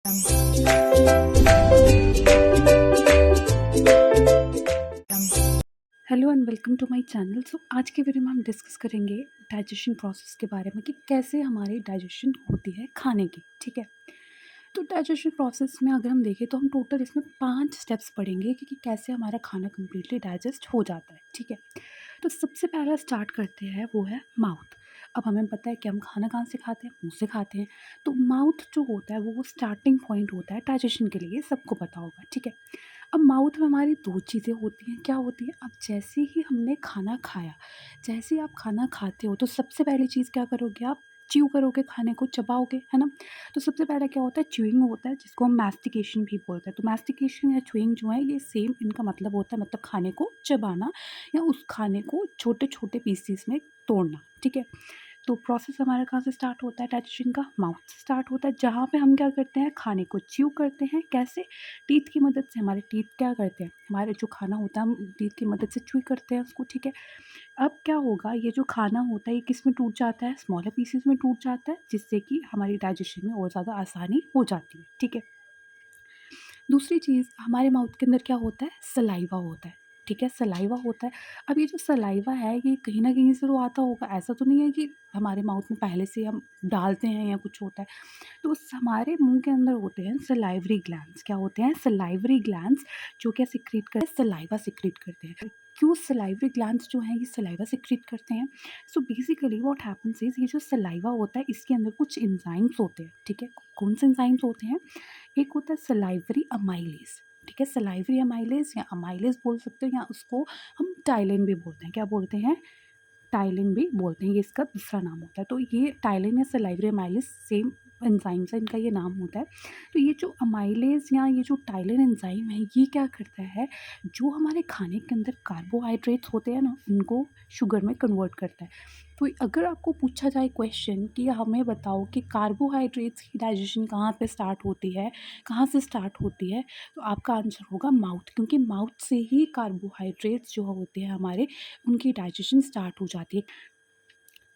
Hello and welcome to my channel. So आज के video में हम डिस्कस करेंगे डाइजेशन प्रोसेस के बारे में कि कैसे हमारी डाइजेशन होती है खाने की। ठीक है, तो डाइजेशन प्रोसेस में अगर हम देखें तो हम टोटल इसमें 5 स्टेप्स पढ़ेंगे कि कैसे हमारा खाना कम्प्लीटली डाइजेस्ट हो जाता है। ठीक है, तो सबसे पहला स्टार्ट करते हैं वो है माउथ। अब हमें पता है कि हम खाना कहाँ से खाते हैं, मुँह से खाते हैं। तो माउथ जो होता है वो स्टार्टिंग पॉइंट होता है डाइजेशन के लिए, सबको पता होगा। ठीक है, अब माउथ में हमारी 2 चीज़ें होती हैं। क्या होती है? अब जैसे ही हमने खाना खाया, जैसे ही आप खाना खाते हो तो सबसे पहली चीज़ क्या करोगे आप? च्यू करोगे, खाने को चबाओगे, है ना? तो सबसे पहले क्या होता है? च्यूइंग होता है, जिसको हम मैस्टिकेशन भी बोलते हैं। तो मैस्टिकेशन या च्यूइंग जो है ये सेम इनका मतलब होता है, मतलब खाने को चबाना या उस खाने को छोटे-छोटे पीसेस में तोड़ना। ठीक है? तो प्रोसेस हमारा कहाँ से स्टार्ट होता है डाइजेशन का? माउथ से स्टार्ट होता है, जहाँ पे हम क्या करते हैं? खाने को च्यू करते हैं। कैसे? टीथ की मदद से। हमारे टीथ क्या करते हैं? हमारे जो खाना होता है हम टीथ की मदद से च्यू करते हैं उसको। ठीक है, अब क्या होगा? ये जो खाना होता है ये किस में टूट जाता है? स्मॉलर पीसेस में टूट जाता है, जिससे कि हमारी डाइजेशन में और ज़्यादा आसानी हो जाती है। ठीक है, दूसरी चीज़ हमारे माउथ के अंदर क्या होता है? सलाइवा होता है। ठीक है, सलाइवा होता है। अब ये जो सलाइवा है ये कहीं न कहीं से तो आता होगा, ऐसा तो नहीं है कि हमारे माउथ में पहले से हम डालते हैं या कुछ होता है। तो उस हमारे मुँह के अंदर होते हैं सलाइवरी ग्लैंड्स। क्या होते हैं? सलाइवरी ग्लैंड्स, जो क्या सीक्रेट करते हैं? सलाइवा सीक्रेट करते हैं। क्यों सलाइवरी ग्लैंड्स जो हैं ये सलाइवा सीक्रेट करते हैं? So basically what happens is, ये जो सलाइवा होता है इसके अंदर कुछ एंजाइम्स होते हैं। ठीक है, कौन से एंजाइम्स होते हैं? एक होता है सलाइवरी अमाइलेज। ठीक है, सलाइवरी अमाइलेज या अमाइलेज बोल सकते हो, या उसको हम टाइलिन भी बोलते हैं। क्या बोलते हैं? टाइलिन भी बोलते हैं, ये इसका दूसरा नाम होता है। तो ये टाइलिन या सलाइवरी अमाइलेज सेम एंजाइम्स है, इनका ये नाम होता है। तो ये जो अमाइलेज या ये जो टाइलिन एंजाइम है ये क्या करता है? जो हमारे खाने के अंदर कार्बोहाइड्रेट्स होते हैं ना, उनको शुगर में कन्वर्ट करता है। तो अगर आपको पूछा जाए क्वेश्चन कि हमें बताओ कि कार्बोहाइड्रेट्स की डाइजेशन कहाँ पे स्टार्ट होती है, कहाँ से स्टार्ट होती है, तो आपका आंसर होगा माउथ, क्योंकि माउथ से ही कार्बोहाइड्रेट्स जो होते हैं हमारे, उनकी डाइजेशन स्टार्ट हो जाती है।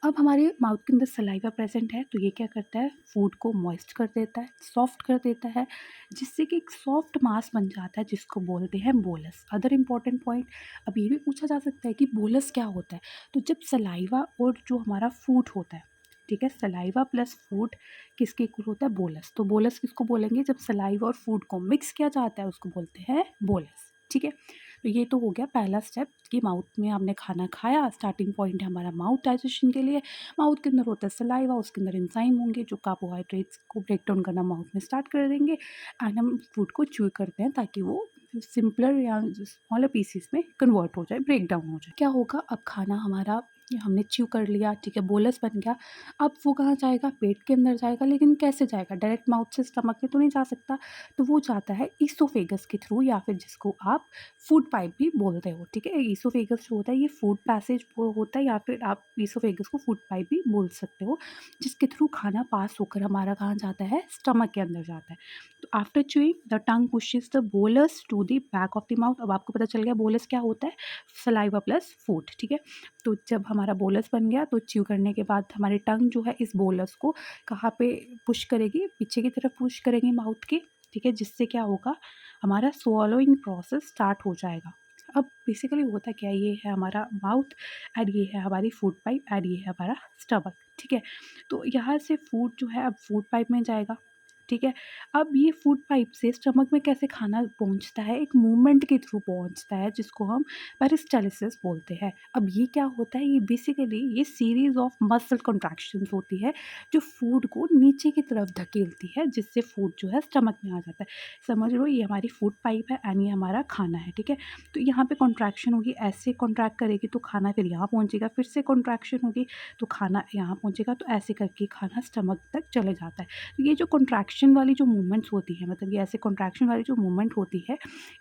अब हमारे माउथ के अंदर सलाइवा प्रेजेंट है, तो ये क्या करता है? फूड को मॉइस्ट कर देता है, सॉफ्ट कर देता है, जिससे कि एक सॉफ्ट मास बन जाता है, जिसको बोलते हैं बोलस। अदर इम्पॉर्टेंट पॉइंट, अब ये भी पूछा जा सकता है कि बोलस क्या होता है? तो जब सलाइवा और जो हमारा फूड होता है, ठीक है, सलाइवा प्लस फूड किसके इक्वल होता है? बोलस। तो बोलस किसको बोलेंगे? जब सलाइवा और फूड को मिक्स किया जाता है उसको बोलते हैं बोलस। ठीक है, तो ये तो हो गया पहला स्टेप कि माउथ में हमने खाना खाया, स्टार्टिंग पॉइंट है हमारा माउथ डाइजेशन के लिए। माउथ के अंदर होता है सलाइवा, उसके अंदर एंजाइम होंगे जो कार्बोहाइड्रेट्स को ब्रेक डाउन करना माउथ में स्टार्ट कर देंगे, एंड हम फूड को च्यू करते हैं ताकि वो सिंपलर या स्मॉलर पीसेस में कन्वर्ट हो जाए, ब्रेक डाउन हो जाए। क्या होगा? अब खाना हमारा हमने च्यू कर लिया, ठीक है, बोलस बन गया। अब वो कहाँ जाएगा? पेट के अंदर जाएगा, लेकिन कैसे जाएगा? डायरेक्ट माउथ से स्टमक में तो नहीं जा सकता, तो वो जाता है ईसोफेगस के थ्रू, या फिर जिसको आप फूड पाइप भी बोलते हो। ठीक है, ईसोफेगस जो होता है ये फूड पैसेज वो होता है, या फिर आप ईसोफेगस को फूड पाइप भी बोल सकते हो, जिसके थ्रू खाना पास होकर हमारा कहाँ जाता है? स्टमक के अंदर जाता है। तो after chewing the tongue pushes the bolus to the back of the mouth. अब आपको पता चल गया बोलस क्या होता है? Saliva plus food. ठीक है, तो जब हमारा बोलस बन गया तो च्यू करने के बाद हमारी टंग जो है इस बोलस को कहाँ पे पुश करेगी? पीछे की तरफ पुश करेगी माउथ के। ठीक है, जिससे क्या होगा? हमारा स्वॉलोइंग प्रोसेस स्टार्ट हो जाएगा। अब बेसिकली होता क्या है? ये है हमारा माउथ, एंड ये है हमारी फूड पाइप, एंड ये है हमारा स्टमक। ठीक है, तो यहाँ से फूड जो है अब फूड पाइप में जाएगा। ठीक है, अब ये फूड पाइप से स्टमक में कैसे खाना पहुंचता है? एक मूवमेंट के थ्रू पहुंचता है, जिसको हम पेरिस्टालिसिस बोलते हैं। अब ये क्या होता है? ये बेसिकली ये सीरीज ऑफ मसल कॉन्ट्रैक्शंस होती है जो फूड को नीचे की तरफ धकेलती है, जिससे फूड जो है स्टमक में आ जाता है। समझ लो, ये हमारी फूड पाइप है एंड ये हमारा खाना है। ठीक है, तो यहाँ पे कॉन्ट्रैक्शन होगी, ऐसे कॉन्ट्रैक्ट करेगी तो खाना फिर यहाँ पहुँचेगा, फिर से कॉन्ट्रैक्शन होगी तो खाना यहाँ पहुँचेगा, तो ऐसे करके खाना स्टमक तक चले जाता है। तो ये जो कॉन्ट्रैक्शन वाली जो मूवमेंट्स होती है, मतलब ये ऐसे कॉन्ट्रैक्शन वाली जो मूवमेंट होती है,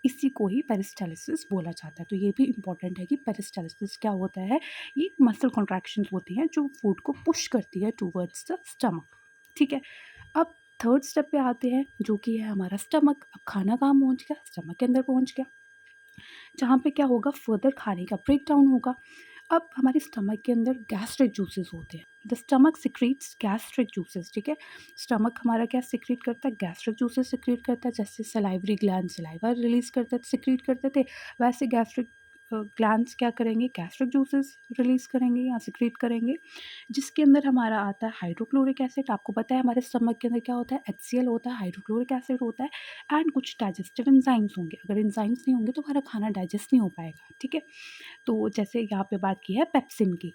इसी को ही पेरिस्टालिसिस बोला जाता है। तो ये भी इंपॉर्टेंट है कि पेरिस्टालिसिस क्या होता है? ये मसल कॉन्ट्रैक्शंस होती हैं जो फूड को पुश करती है टूवर्ड्स द स्टमक। ठीक है, अब थर्ड स्टेप पे आते हैं, जो कि है हमारा स्टमक। अब खाना कहाँ पहुँच गया? स्टमक के अंदर पहुँच गया, जहाँ पे क्या होगा? फर्दर खाने का ब्रेक डाउन होगा। अब हमारे स्टमक के अंदर गैस्ट्रिक जूसेस होते हैं। The stomach secretes gastric juices, ठीक है। स्टमक हमारा क्या सिक्रीट करता है, गैस्ट्रिक जूसेस सिक्रीट करता है। जैसे सलाइवरी ग्लैंड सलाइवा रिलीज करते सिक्रीट करते थे, वैसे गैस्ट्रिक ग्लैंड्स क्या करेंगे, गैस्ट्रिक जूसेस रिलीज करेंगे या सिक्रीट करेंगे, जिसके अंदर हमारा आता है हाइड्रोक्लोरिक एसिड। आपको पता है हमारे स्टमक के अंदर क्या होता है, HCl होता है, हाइड्रोक्लोरिक एसिड होता है, एंड कुछ डाइजेस्टिव एंजाइम्स होंगे। अगर एंजाइम्स नहीं होंगे तो हमारा खाना डाइजेस्ट नहीं हो पाएगा, ठीक है। तो जैसे यहाँ पे बात की है पेप्सिन की,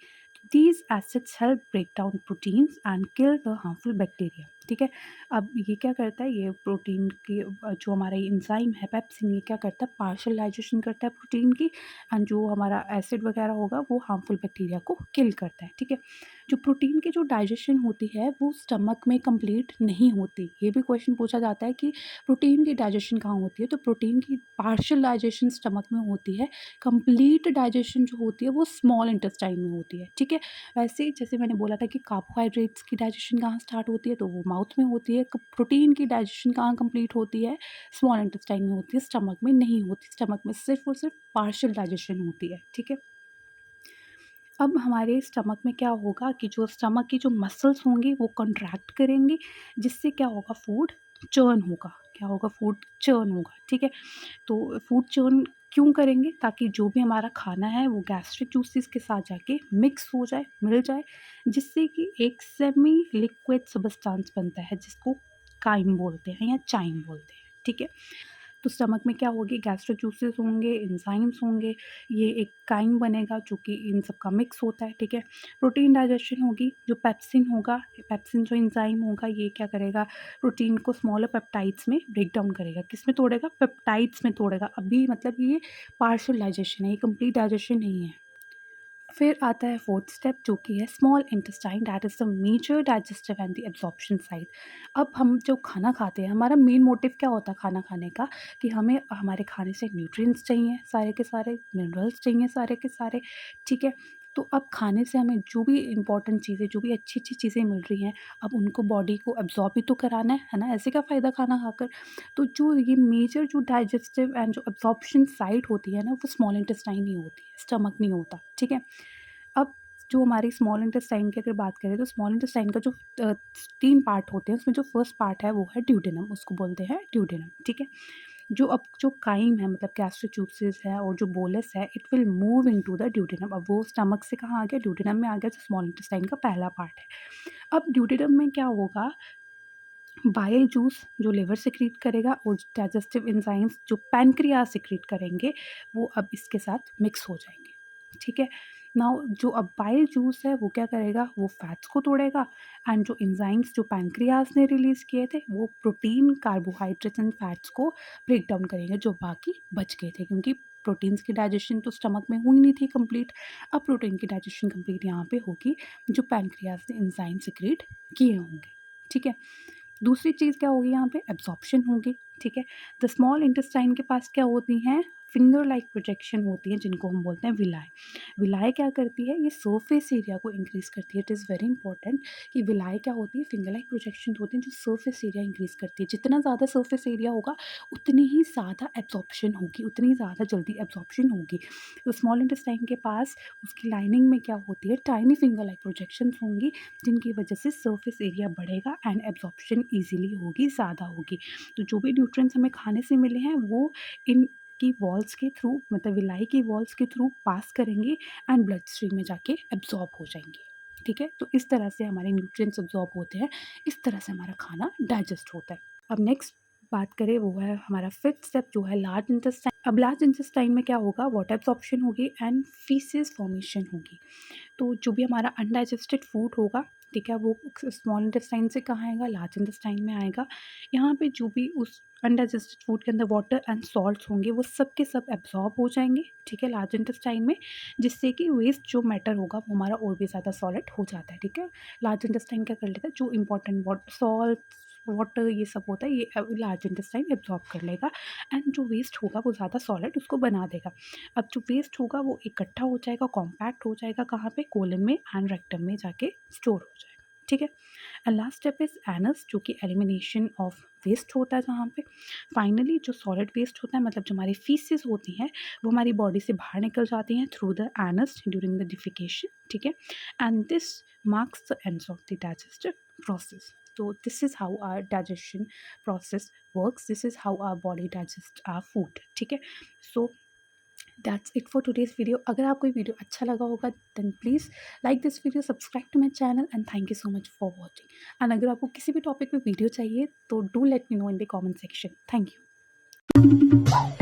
these acids help break down proteins and kill the harmful bacteria, ठीक है। अब ये क्या करता है, ये प्रोटीन की जो हमारा इंजाइम है पेप्सिन, ये क्या करता है, पार्शियल डाइजेशन करता है प्रोटीन की, एंड जो हमारा एसिड वगैरह होगा वो हार्मफुल बैक्टीरिया को किल करता है, ठीक है। जो प्रोटीन की जो डाइजेशन होती है वो स्टमक में कंप्लीट नहीं होती। ये भी क्वेश्चन पूछा जाता है कि प्रोटीन की डाइजेशन कहाँ होती है, तो प्रोटीन की पार्शियल डाइजेशन स्टमक में होती है, कंप्लीट डाइजेशन जो होती है वो स्मॉल इंटेस्टाइन में होती है, ठीक है। वैसे ही जैसे मैंने बोला था कि कार्बोहाइड्रेट्स की डाइजेशन कहाँ स्टार्ट होती है, तो वो माउथ में होती है। प्रोटीन की डाइजेशन कहाँ कंप्लीट होती है, स्मॉल इंटेस्टाइन में होती है, स्टमक में नहीं होती। स्टमक में सिर्फ और सिर्फ पार्शियल डाइजेशन होती है, ठीक है। अब हमारे स्टमक में क्या होगा कि जो स्टमक की जो मसल्स होंगी वो कॉन्ट्रैक्ट करेंगी, जिससे क्या होगा, फूड चर्न होगा। क्या होगा, फूड चर्न होगा, ठीक है। तो फूड चर्न क्यों करेंगे, ताकि जो भी हमारा खाना है वो गैस्ट्रिक जूसेस के साथ जाके मिक्स हो जाए, मिल जाए, जिससे कि एक सेमी लिक्विड सब्सटेंस बनता है जिसको काइम बोलते हैं या चाइम बोलते हैं, ठीक है। तो स्टमक में क्या होगी, गैस्ट्रिक जूसेस होंगे, एंजाइम्स होंगे, ये एक काइम बनेगा जो कि इन सब का मिक्स होता है, ठीक है। प्रोटीन डाइजेशन होगी, जो पेप्सिन होगा, पेप्सिन जो एंजाइम होगा ये क्या करेगा, प्रोटीन को स्मॉलर पेप्टाइड्स में ब्रेक डाउन करेगा। किस में तोड़ेगा, पेप्टाइड्स में तोड़ेगा। अभी मतलब ये पार्शियल डाइजेशन है, ये कंप्लीट डाइजेशन नहीं है। फिर आता है फोर्थ स्टेप जो कि है small intestine, that is the major digestive and the absorption side. अब हम जो खाना खाते हैं, हमारा मेन मोटिव क्या होता है खाना खाने का, कि हमें हमारे खाने से न्यूट्रिएंट्स चाहिए, सारे के सारे मिनरल्स चाहिए, सारे के सारे, ठीक है। तो अब खाने से हमें जो भी इंपॉर्टेंट चीज़ें, जो भी अच्छी अच्छी चीज़ें मिल रही हैं, अब उनको बॉडी को एब्जॉर्ब भी तो कराना है ना, ऐसे क्या फ़ायदा खाना खाकर। तो जो ये मेजर जो डाइजेस्टिव एंड जो एब्जॉर्प्शन साइड होती है ना, वो स्मॉल इंटेस्टाइन ही होती है, स्टमक नहीं होता, ठीक है। अब जो हमारी स्मॉल इंटेस्टाइन की अगर बात करें, तो स्मॉल इंटेस्टाइन का जो 3 पार्ट होते हैं, उसमें जो फर्स्ट पार्ट है वो है ड्यूडेनम, उसको बोलते हैं ड्यूडेनम, ठीक है। जो काइम है, मतलब गैस्ट्रिक जूसेस है और जो बोलस है, it will move into the duodenum. अब वो स्टमक से कहाँ आ गया, ड्यूडेनम में आ गया, जो स्मॉल इंटेस्टाइन का पहला पार्ट है। अब ड्यूडेनम में क्या होगा, बाइल जूस जो लिवर सिक्रीट करेगा और डाइजेस्टिव एंजाइम्स जो पैनक्रियाज सिक्रीट करेंगे, वो अब इसके साथ मिक्स हो जाएंगे, ठीक है। नाउ जो अब बाइल जूस है वो क्या करेगा, वो फैट्स को तोड़ेगा, एंड जो एंजाइम्स जो पैनक्रियाज ने रिलीज किए थे वो प्रोटीन, कार्बोहाइड्रेट्स एंड फैट्स को ब्रेक डाउन करेंगे, जो बाकी बच गए थे, क्योंकि प्रोटीन्स की डाइजेशन तो स्टमक में हुई नहीं थी कंप्लीट। अब प्रोटीन की डाइजेशन कंप्लीट यहाँ पे होगी, जो पैनक्रियाज ने एंजाइम सिक्रीट किए होंगे, ठीक है। दूसरी चीज़ क्या होगी, यहाँ पे एब्जॉर्प्शन होगी, ठीक है। द स्मॉल इंटेस्टाइन के पास क्या होती हैं, फिंगर लाइक प्रोजेक्शन होती है, जिनको हम बोलते हैं विलाय। विलाय क्या करती है, ये सरफेस एरिया को इंक्रीज़ करती है। इट इज़ वेरी इंपॉर्टेंट कि विलाय क्या होती है, फिंगर लाइक प्रोजेक्शन होती है जो सरफेस एरिया इंक्रीज़ करती है। जितना ज़्यादा सरफेस एरिया होगा उतनी ही ज़्यादा एब्जॉर्प्शन होगी, उतनी ज़्यादा जल्दी एब्जॉर्प्शन होगी। तो स्मॉल इंटेस्टाइन के पास उसकी लाइनिंग में क्या होती है, टाइनी फिंगर लाइक प्रोजेक्शंस होंगी, जिनकी वजह से सरफेस एरिया बढ़ेगा एंड एब्जॉर्प्शन ईजिली होगी, ज़्यादा होगी। तो जो भी न्यूट्रिएंट्स हमें खाने से मिले हैं वो इन की वॉल्स के थ्रू, मतलब विलाई की वॉल्स के थ्रू पास करेंगे एंड ब्लड स्ट्रीम में जाके एब्जॉर्ब हो जाएंगे, ठीक है। तो इस तरह से हमारे न्यूट्रिएंट्स एब्जॉर्ब होते हैं, इस तरह से हमारा खाना डाइजेस्ट होता है। अब नेक्स्ट बात करें वो है हमारा फिफ्थ स्टेप जो है लार्ज इंटेस्टाइन। अब लार्ज इंटेस्टाइन में क्या होगा, वाटर एब्जॉर्प्शन होगी एंड फीसेस फॉर्मेशन होगी। तो जो भी हमारा अनडाइजेस्टेड फूड होगा, ठीक है, वो स्मॉल इंटेस्टाइन से कहाँ आएगा, लार्ज इंटेस्टाइन में आएगा। यहाँ पे जो भी उस अनडाइजेस्टेड फूड के अंदर वाटर एंड सॉल्ट्स होंगे वो सब के सब एब्जॉर्ब हो जाएंगे, ठीक है, लार्ज इंटेस्टाइन में, जिससे कि वेस्ट जो मैटर होगा वो हमारा और भी ज़्यादा सॉलिड हो जाता है, ठीक है। लार्ज इंटेस्टाइन क्या कर लेता है, जो इंपॉर्टेंट सॉल्ट, वाटर ये सब होता है, ये लार्ज इंटेस्टाइन एब्जॉर्ब कर लेगा, एंड जो वेस्ट होगा वो ज़्यादा सॉलिड उसको बना देगा। अब जो वेस्ट होगा वो इकट्ठा हो जाएगा, कॉम्पैक्ट हो जाएगा, कहाँ पे, कोलन में एंड रेक्टम में जाके स्टोर हो जाएगा, ठीक है। And last step is anus, जो कि एलिमिनेशन ऑफ वेस्ट होता है जहाँ पे फाइनली जो सॉलिड वेस्ट होता है, मतलब जो हमारी फीसेस होती हैं वो हमारी बॉडी से बाहर निकल जाती हैं through the anus during the defecation, ठीक है। And this marks the ends of the digestive process. So this is how our digestion process works. This is how our body digests our food. ठीक है, so that's it for today's video. अगर आपको ये video अच्छा लगा होगा then please like this video, subscribe to my channel and thank you so much for watching. and अगर आपको किसी भी टॉपिक पे वीडियो चाहिए तो do let me know in the comment section. Thank you.